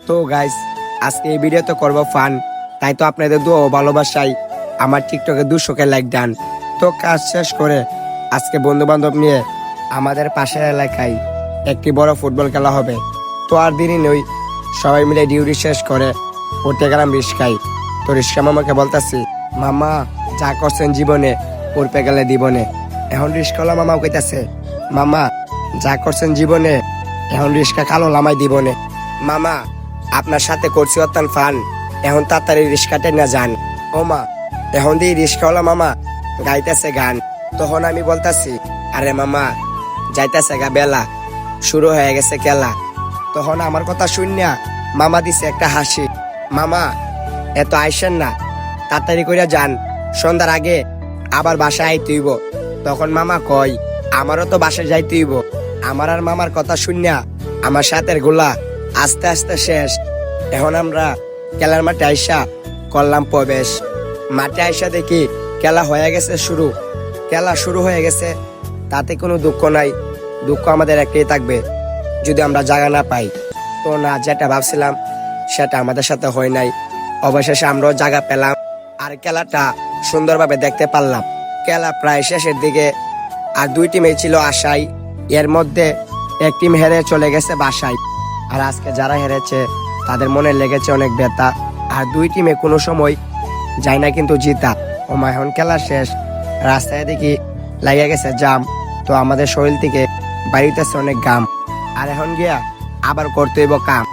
তো গাইস, আজকে এই ভিডিও তো করবো ফান, তাই তো আপনাদের দোয়া ও ভালোবাসায় আমার টিকটকে 200 লাইক দেন। তো কাজ শেষ করে আজকে বন্ধু বান্ধব নিয়ে আমাদের পাশের এলাকায় একটি বড় ফুটবল খেলা হবে। তো আর দেরি নই, সবাই মিলে ডিউটি শেষ করে উঠতে গেলাম রিস্কায়। তো রিস্কা মামাকে বলতেছি, মামা যা করছেন জীবনে উঠতে গেলে দিবনে। এখন রিস্কাওয়ালা মামাও কইতাছে, মামা যা করছেন জীবনে এখন রিস্কা কালো লামাই দিবনে। মামা আপনার সাথে করছি অত্যান ফান, এখন তাড়াতাড়ি রিস্কাতে না যান। ও মা, এখন দিয়ে রিস্কাওয়ালা মামা গাইতেছে গান। তখন আমি বলতাছি, আরে মামা যাইতেছে গা বেলা, শুরু হয়ে গেছে খেলা। তখন আমার কথা শুনিয়া মামা দিছে একটা হাসি। মামা এত আইসেন না, তাড়াতাড়ি করে যান, সন্ধ্যার আগে আবার বাসায় আইতেইব। তখন মামা কয়, আমারও তো বাসায় যাইতেইব। আমার আর মামার কথা শুনিয়া আমার সাথের গোলা আস্তে আস্তে শেষ। এখন আমরা খেলার মাঠে আইসা করলাম প্রবেশ। মাঠে আইসা দেখি খেলা হয়ে গেছে শুরু। খেলা শুরু হয়ে গেছে, তাতে কোনো দুঃখ নাই। দুঃখ আমাদের একটাই থাকবে, যদি আমরা জায়গা না পাই। তো না, যেটা ভাবছিলাম সেটা আমাদের সাথে হয় নাই। অবশেষে আমরাও জায়গা পেলাম আর খেলাটা সুন্দরভাবে দেখতে পারলাম। খেলা প্রায় শেষের দিকে, আর দুই টিমই ছিল আশায়। এর মধ্যে এক টিম হেরে চলে গেছে বাসায়। আর আজকে যারা হেরেছে তাদের মনে লেগেছে অনেক ব্যথা। আর দুই টিমে কোনো সময় যায় না কিন্তু জিতা। এখন খেলা শেষ, রাস্তায় দেখি লেগে গেছে জাম। তো আমাদের শরীর থেকে বাইরেতেছে অনেক ঘাম। আর এখন গিয়া আবার করতে হইব কাম।